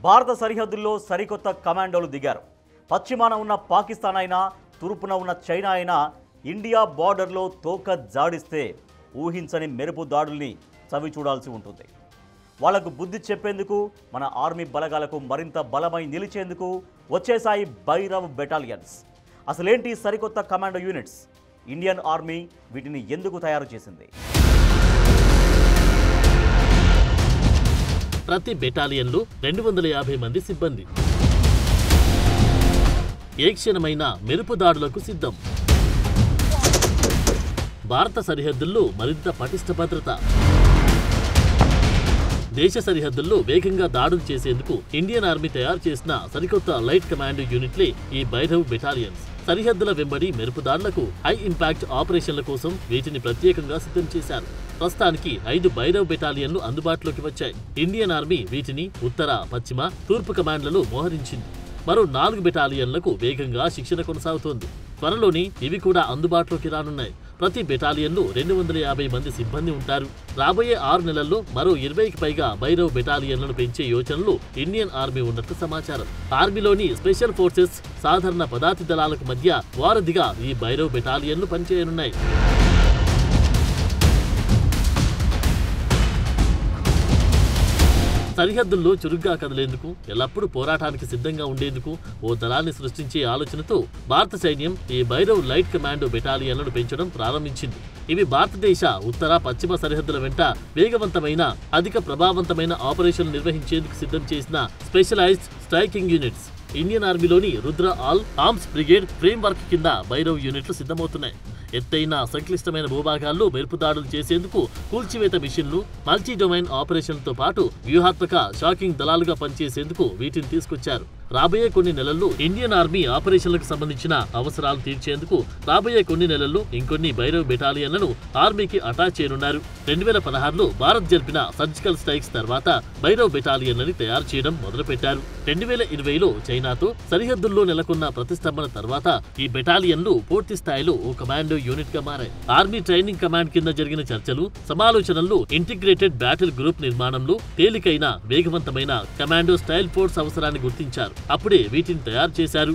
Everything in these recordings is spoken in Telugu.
భారత సరిహద్దుల్లో సరికొత్త కమాండోలు దిగారు. పశ్చిమాన ఉన్న పాకిస్తాన్ అయినా తూర్పున ఉన్న చైనా అయినా ఇండియా బార్డర్లో తోక జాడిస్తే ఊహించని మెరుపు దాడుల్ని చవి చూడాల్సి ఉంటుంది. వాళ్లకు బుద్ధి చెప్పేందుకు మన ఆర్మీ బలగాలకు మరింత బలమై నిలిచేందుకు వచ్చేసాయి భైరవ్ బెటాలియన్స్. అసలేంటి సరికొత్త కమాండో యూనిట్స్? ఇండియన్ ఆర్మీ వీటిని ఎందుకు తయారు చేసింది? ప్రతి బెటాలియన్లో 250 మంది సిబ్బంది. ఏ క్షణమైనా మెరుపు దాడులకు సిద్ధం. భారత సరిహద్దుల్లో మరింత పటిష్ట భద్రత. దేశ సరిహద్దుల్లో వేగంగా దాడులు చేసేందుకు ఇండియన్ ఆర్మీ తయారు చేసిన సరికొత్త లైట్ కమాండో యూనిట్లే ఈ భైరవ్ బెటాలియన్స్. సరిహద్దుల వెంబడి మెరుపు దాడులకు హై ఇంపాక్ట్ ఆపరేషన్ల కోసం వీటిని ప్రత్యేకంగా సిద్ధం చేశారు. ప్రస్తుతానికి 5 భైరవ్ బెటాలియన్లు అందుబాటులోకి వచ్చాయి. ఇండియన్ ఆర్మీ వీటిని ఉత్తర, పశ్చిమ, తూర్పు కమాండ్లలో మోహరించింది. మరో 4 బెటాలియన్లకు వేగంగా శిక్షణ కొనసాగుతోంది. త్వరలోనే ఇవి కూడా అందుబాటులోకి రానున్నాయి. ప్రతి బెటాలియన్లో 250 మంది సిబ్బంది ఉంటారు. రాబోయే 6 నెలల్లో మరో 20కి పైగా భైరవ్ బెటాలియన్లను పెంచే యోచనలు ఇండియన్ ఆర్మీ ఉన్నట్లు సమాచారం. ఆర్మీలోని స్పెషల్ ఫోర్సెస్, సాధారణ పదాతి దళాలకు మధ్య వారధిగా ఈ భైరవ్ బెటాలియన్లు పనిచేయనున్నాయి. సరిహద్దుల్లో చురుగ్గా కదిలేందుకు, ఎల్లప్పుడూ పోరాటానికి సిద్ధంగా ఉండేందుకు ఓ దళాన్ని సృష్టించే ఆలోచనతో భారత సైన్యం ఈ భైరవ్ లైట్ కమాండో బెటాలియన్లను పెంచడం ప్రారంభించింది. ఇవి భారతదేశ ఉత్తర, పశ్చిమ సరిహద్దుల వెంట వేగవంతమైన, అధిక ప్రభావవంతమైన ఆపరేషన్లు నిర్వహించేందుకు సిద్ధం చేసిన స్పెషలైజ్డ్ స్ట్రైకింగ్ యూనిట్స్. ఇండియన్ ఆర్మీలోని Rudra all arms brigade framework కింద భైరవ్ యూనిట్లు సిద్ధమవుతున్నాయి. ఎత్తైన, సంక్లిష్టమైన భూభాగాల్లో మెరుపు దాడులు చేసేందుకు కూల్చివేత మిషన్లు, మల్టీ డొమైన్ ఆపరేషన్లతో పాటు వ్యూహాత్మక షాకింగ్ దళాలుగా పనిచేసేందుకు వీటిని తీసుకొచ్చారు. రాబోయే కొన్ని నెలల్లో ఇండియన్ ఆర్మీ ఆపరేషన్లకు సంబంధించిన అవసరాలు తీర్చేందుకు రాబోయే కొన్ని నెలల్లో ఇంకొన్ని భైరవ్ బెటాలియన్లను ఆర్మీకి అటాచ్ చేయనున్నారు. 2016లో భారత్ జరిపిన సర్జికల్ స్ట్రైక్స్ తర్వాత భైరవ్ బెటాలియన్లని తయారు చేయడం మొదలుపెట్టారు. 2020లో చైనాతో సరిహద్దుల్లో నెలకొన్న ప్రతిష్టంభన తర్వాత ఈ బెటాలియన్లు పూర్తి స్థాయిలో ఓ కమాండో యూనిట్ గా మారాయి. ఆర్మీ ట్రైనింగ్ కమాండ్ కింద జరిగిన చర్చలు, సమాలోచనల్లో ఇంటిగ్రేటెడ్ బ్యాటిల్ గ్రూప్ నిర్మాణంలో తేలికైన, వేగవంతమైన కమాండో స్టైల్ ఫోర్స్ అవసరాన్ని గుర్తించారు. అప్పుడే వీటిని తయారు చేశారు.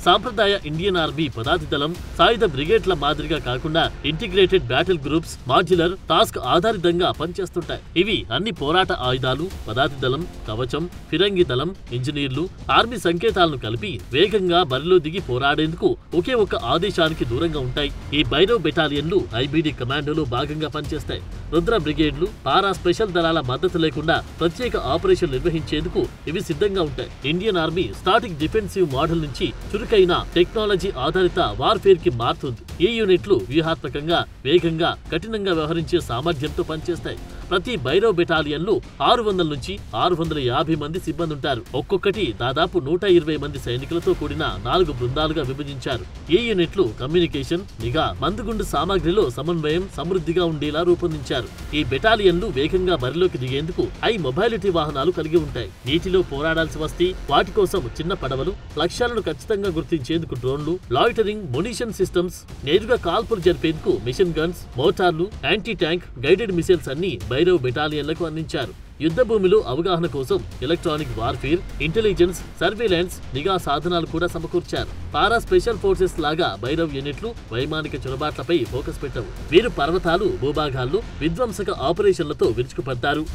సాంప్రదాయ ఇండియన్ ఆర్మీ పదాతి దళం, సాయుధ బ్రిగేడ్ల మాదిరిగా కాకుండా integrated battle groups modular task ఆధారితంగా పనిచేస్తుంటాయి. ఇవి అన్ని పోరాట ఆయుధాలు, పదాతి దళం, కవచం, ఫిరంగి దళం, ఇంజనీర్లు, ఆర్మీ సంకేతాలను కలిపి వేగంగా బరిలో దిగి పోరాడేందుకు ఒకే ఒక్క ఆదేశానికి దూరంగా ఉంటాయి. ఈ భైరవ్ బెటాలియన్లు ఐబీడీ కమాండోలో భాగంగా పనిచేస్తాయి. రుద్ర బ్రిగేడ్లు, పారా స్పెషల్ దళాల మద్దతు లేకుండా ప్రత్యేక ఆపరేషన్ నిర్వహించేందుకు ఇవి సిద్ధంగా ఉంటాయి. Indian army static defensive model నుంచి చురుకైన టెక్నాలజీ ఆధారిత వార్ఫేర్ కి మారుతుంది. ఈ యూనిట్లు వ్యూహాత్మకంగా, వేగంగా, కఠినంగా వ్యవహరించే సామర్థ్యంతో పనిచేస్తాయి. ప్రతి భైరవ్ బెటాలియన్లో 600 నుంచి 650 మంది సిబ్బంది ఉంటారు. ఒక్కొక్కటి దాదాపు 120 మంది సైనికులతో కూడిన 4 బృందాలుగా విభజించారు. ఈ యూనిట్లు కమ్యూనికేషన్, నిఘా, మందుగుండు సామాగ్రిలో సమన్వయం సమృద్ధిగా ఉండేలా రూపొందించారు. ఈ బెటాలియన్లు వేగంగా బరిలోకి దిగేందుకు హై మొబైలిటీ వాహనాలు కలిగి ఉంటాయి. నీటిలో పోరాడాల్సి వస్తే వాటి కోసం చిన్న పడవలు, లక్ష్యాలను ఖచ్చితంగా గుర్తించేందుకు డ్రోన్లు, లాయిటరింగ్ మునిషన్ సిస్టమ్స్, నేరుగా కాల్పులు జరిపేందుకు మిషన్ గన్స్, మోటార్లు, యాంటీ ట్యాంక్, గైడెడ్ మిసైల్స్ అన్ని భైరవ్ బెటాలియన్లకు అందించారు. యుద్ధ భూమిలో అవగాహన కోసం ఎలక్ట్రానిక్ వార్ఫేర్, ఇంటెలిజెన్స్, సర్వేలెన్స్, నిఘా సాధనాలు కూడా సమకూర్చారు. పారా స్పెషల్ ఫోర్సెస్ లాగా భైరవ్ యూనిట్లు వైమానిక చొరబాట్లపై ఫోకస్ పెట్టవు. వీరు పర్వతాలు, భూభాగాల్లో విధ్వంసక ఆపరేషన్లతో విరుచుకుపడ్డారు.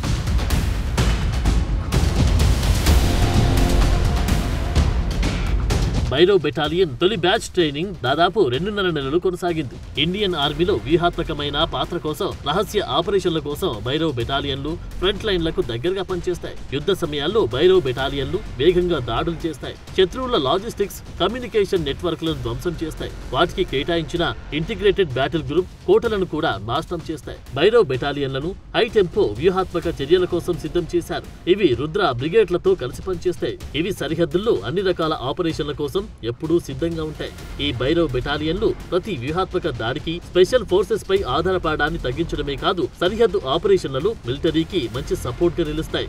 భైరవ్ బెటాలియన్ తొలి బ్యాచ్ ట్రైనింగ్ దాదాపు 2.5 నెలలు కొనసాగింది. ఇండియన్ ఆర్మీలో వ్యూహాత్మకమైన పాత్ర కోసం, రహస్య ఆపరేషన్ల కోసం భైరవ్ బెటాలియన్లు ఫ్రంట్ లైన్లకు దగ్గరగా పనిచేస్తాయి. యుద్ధ సమయాల్లో భైరవ్ బెటాలియన్లు వేగంగా దాడులు చేస్తాయి. శత్రువుల లాజిస్టిక్స్, కమ్యూనికేషన్ నెట్వర్క్లను ధ్వంసం చేస్తాయి. వాటికి కేటాయించిన ఇంటిగ్రేటెడ్ బ్యాటిల్ గ్రూప్ కోటలను కూడా నాశనం చేస్తాయి. భైరవ్ బెటాలియన్లను హై టెంపో వ్యూహాత్మక చర్యల కోసం సిద్ధం చేశారు. ఇవి రుద్ర బ్రిగేడ్లతో కలిసి పనిచేస్తాయి. ఇవి సరిహద్దుల్లో అన్ని రకాల ఆపరేషన్ల కోసం ఎప్పుడూ సిద్ధంగా ఉంటాయి. ఈ భైరవ్ బెటాలియన్లు ప్రతి వ్యూహాత్మక దాడికి, స్పెషల్ ఫోర్సెస్ పై ఆధారపడడాన్ని తగ్గించడమే కాదు, సరిహద్దు ఆపరేషన్లలో మిలిటరీకి మంచి సపోర్ట్ గా నిలుస్తాయి.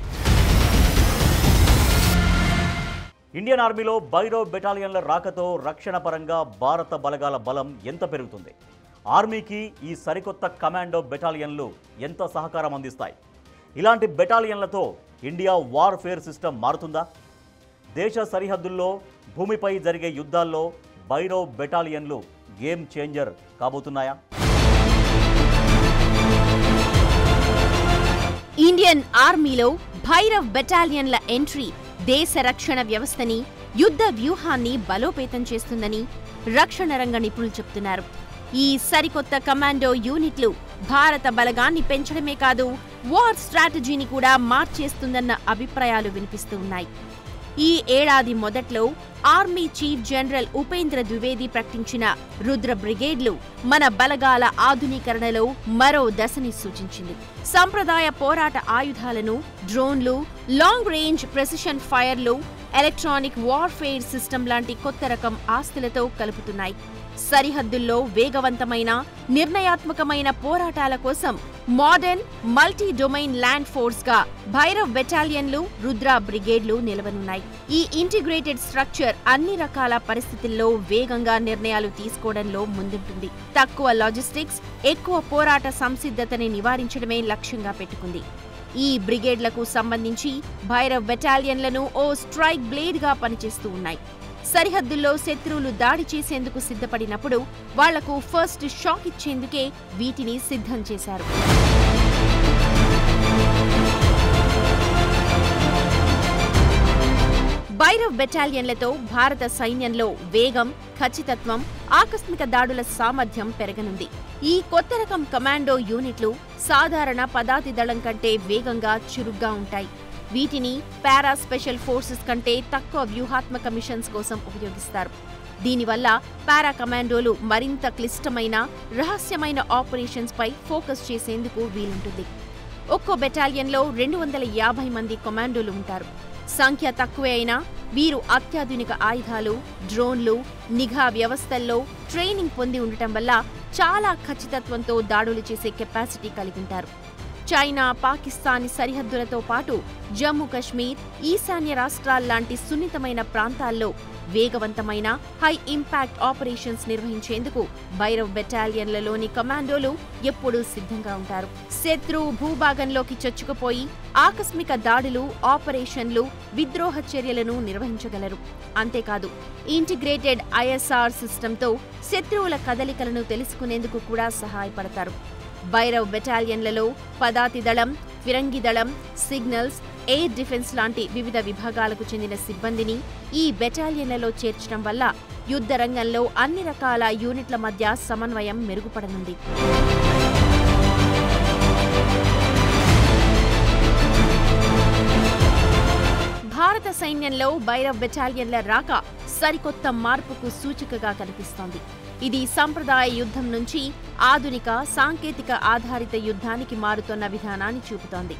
ఇండియన్ ఆర్మీలో భైరవ్ బెటాలియన్ల రాకతో రక్షణ పరంగా భారత బలగాల బలం ఎంత పెరుగుతుంది? ఆర్మీకి ఈ సరికొత్త కమాండో బెటాలియన్లు ఎంత సహకారం అందిస్తాయి? ఇలాంటి బెటాలియన్లతో ఇండియా వార్ఫేర్ సిస్టమ్ మారుతుందా? దేశ సరిహద్దుల్లో భూమిపై జరిగే యుద్ధాల్లో భైరవ్ బెటాలియన్లు గేమ్ చేంజర్ కాబోతున్నాయా? ఇండియన్ ఆర్మీలో భైరవ్ బెటాలియన్ల ఎంట్రీ దేశ రక్షణ వ్యవస్థని, యుద్ధ వ్యూహాన్ని బలోపేతం చేస్తుందని రక్షణ రంగ నిపుణులు చెబుతున్నారు. ఈ సరికొత్త కమాండో యూనిట్లు భారత బలగాన్ని పెంచడమే కాదు, వార్ స్ట్రాటజీని కూడా మార్చేస్తుందన్న అభిప్రాయాలు వినిపిస్తూ ఉన్నాయి. ఈ ఏడాది మొదట్లో army chief general Upendra Dwivedi ప్రకటించిన రుద్ర బ్రిగేడ్లు మన బలగాల ఆధునీకరణలో మరో దశని సూచించింది. సంప్రదాయ పోరాట ఆయుధాలను, డ్రోన్లు, లాంగ్ రేంజ్ ప్రెసిషన్ ఫైర్లు, ఎలక్ట్రానిక్ వార్ఫేర్ సిస్టమ్ లాంటి కొత్త రకం ఆస్తులతో కలుపుతున్నాయి. సరిహద్దుల్లో వేగవంతమైన, నిర్ణయాత్మకమైన పోరాటాల కోసం modern multi domain land force గా భైరవ్ బెటాలియన్లు, రుద్ర బ్రిగేడ్లు నిలవనున్నాయి. ఈ ఇంటిగ్రేటెడ్ స్ట్రక్చర్ అన్ని రకాల పరిస్థితుల్లో వేగంగా నిర్ణయాలు తీసుకోవడంలో ముందుంటుంది. తక్కువ లాజిస్టిక్స్, ఎక్కువ పోరాట సంసిద్ధతని నివారించడమే లక్ష్యంగా పెట్టుకుంది. ఈ బ్రిగేడ్లకు సంబంధించి భైరవ్ బెటాలియన్లను ఓ స్ట్రైక్ బ్లేడ్ గా పనిచేస్తూ ఉన్నాయి. సరిహద్దుల్లో శత్రువులు దాడి చేసేందుకు సిద్ధపడినప్పుడు వాళ్లకు ఫస్ట్ షాక్ ఇచ్చేందుకే వీటిని సిద్ధం చేశారు. భైరవ్ బెటాలియన్లతో భారత సైన్యంలో వేగం, ఖచ్చితత్వం, ఆకస్మిక దాడుల సామర్థ్యం పెరగనుంది. ఈ కొత్త రకం కమాండో యూనిట్లు సాధారణ పదాతి దళం కంటే వేగంగా, చురుగ్గా ఉంటాయి. వీటిని పారా స్పెషల్ ఫోర్సెస్ కంటే తక్కువ వ్యూహాత్మక మిషన్స్ కోసం ఉపయోగిస్తారు. దీనివల్ల పారా కమాండోలు మరింత క్లిష్టమైన, రహస్యమైన ఆపరేషన్స్ పై ఫోకస్ చేసేందుకు వీలుంటుంది. ఒక్కో బెటాలియన్లో 250 మంది కమాండోలు ఉంటారు. సంఖ్య తక్కువే అయినా వీరు అత్యాధునిక ఆయుధాలు, డ్రోన్లు, నిఘా వ్యవస్థల్లో ట్రైనింగ్ పొంది ఉండటం వల్ల చాలా ఖచ్చితత్వంతో దాడులు చేసే కెపాసిటీ కలిగి ఉంటారు. చైనా, పాకిస్తాన్ సరిహద్దులతో పాటు జమ్మూ కశ్మీర్, ఈశాన్య రాష్ట్రాల్లాంటి సున్నితమైన ప్రాంతాల్లో వేగవంతమైన, హై ఇంపాక్ట్ ఆపరేషన్స్ నిర్వహించేందుకు భైరవ్ బెటాలియన్లలోని కమాండోలు ఎప్పుడూ సిద్ధంగా ఉంటారు. శత్రువు భూభాగంలోకి చొచ్చుకుపోయి ఆకస్మిక దాడులు, ఆపరేషన్లు, విద్రోహ చర్యలను నిర్వహించగలరు. అంతేకాదు, ఇంటిగ్రేటెడ్ ఐఎస్ఆర్ సిస్టంతో శత్రువుల కదలికలను తెలుసుకునేందుకు కూడా సహాయపడతారు. భైరవ్ బెటాలియన్లలో పదాతి దళం, ఫిరంగి దళం, సిగ్నల్స్, ఎయిర్ డిఫెన్స్ లాంటి వివిధ విభాగాలకు చెందిన సిబ్బందిని ఈ బెటాలియన్లలో చేర్చడం వల్ల యుద్ధ రంగంలో అన్ని రకాల యూనిట్ల మధ్య సమన్వయం మెరుగుపడనుంది. భారత సైన్యంలో భైరవ్ బెటాలియన్ల రాక సరికొత్త మార్పుకు సూచికగా కనిపిస్తోంది. ఇది సంప్రదాయ యుద్ధం నుంచి ఆధునిక, సాంకేతిక ఆధారిత యుద్ధానికి మారుతున్న విధానాన్ని చూపుతోంది.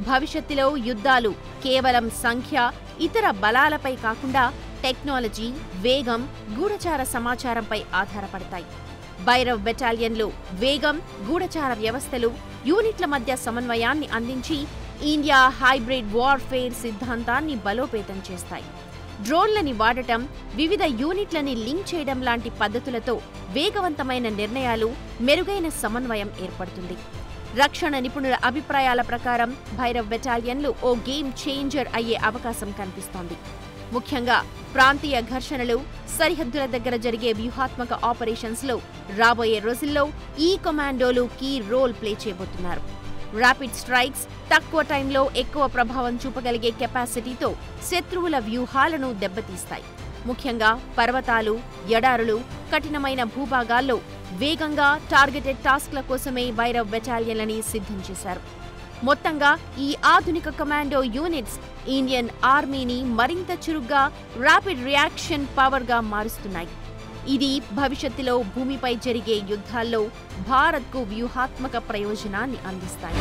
భవిష్యత్తులో యుద్ధాలు కేవలం సంఖ్య, ఇతర బలాలపై కాకుండా టెక్నాలజీ, వేగం, గూఢచార సమాచారంపై ఆధారపడతాయి. భైరవ్ బెటాలియన్లు వేగం, గూఢచార వ్యవస్థలు, యూనిట్ల మధ్య సమన్వయాన్ని అందించి ఇండియా హైబ్రిడ్ వార్ఫేర్ సిద్ధాంతాన్ని బలోపేతం చేస్తాయి. డ్రోన్లని వాడటం, వివిధ యూనిట్లని లింక్ చేయడం లాంటి పద్ధతులతో వేగవంతమైన నిర్ణయాలు, మెరుగైన సమన్వయం ఏర్పడుతుంది. రక్షణ నిపుణుల అభిప్రాయాల ప్రకారం భైరవ్ బెటాలియన్లు ఓ గేమ్ చేంజర్ అయ్యే అవకాశం కనిపిస్తోంది. ముఖ్యంగా ప్రాంతీయ ఘర్షణలు, సరిహద్దుల దగ్గర జరిగే వ్యూహాత్మక ఆపరేషన్స్లో రాబోయే రోజుల్లో ఈ కమాండోలు కీ రోల్ ప్లే చేయబోతున్నారు. ర్యాపిడ్ స్ట్రైక్స్, తక్కువ టైంలో ఎక్కువ ప్రభావం చూపగలిగే కెపాసిటీతో శత్రువుల వ్యూహాలను దెబ్బతీస్తాయి. ముఖ్యంగా పర్వతాలు, ఎడారులు, కఠినమైన భూభాగాల్లో వేగంగా టార్గెటెడ్ టాస్క్ల కోసమే భైరవ్ బెటాలియన్లని సిద్ధం చేశారు. మొత్తంగా ఈ ఆధునిక కమాండో యూనిట్స్ ఇండియన్ ఆర్మీని మరింత చురుగ్గా, ర్యాపిడ్ రియాక్షన్ పవర్గా మారుస్తున్నాయి. ఇది భవిష్యత్తులో భూమిపై జరిగే యుద్ధాల్లో భారత్కు వ్యూహాత్మక ప్రయోజనాన్ని అందిస్తాయి.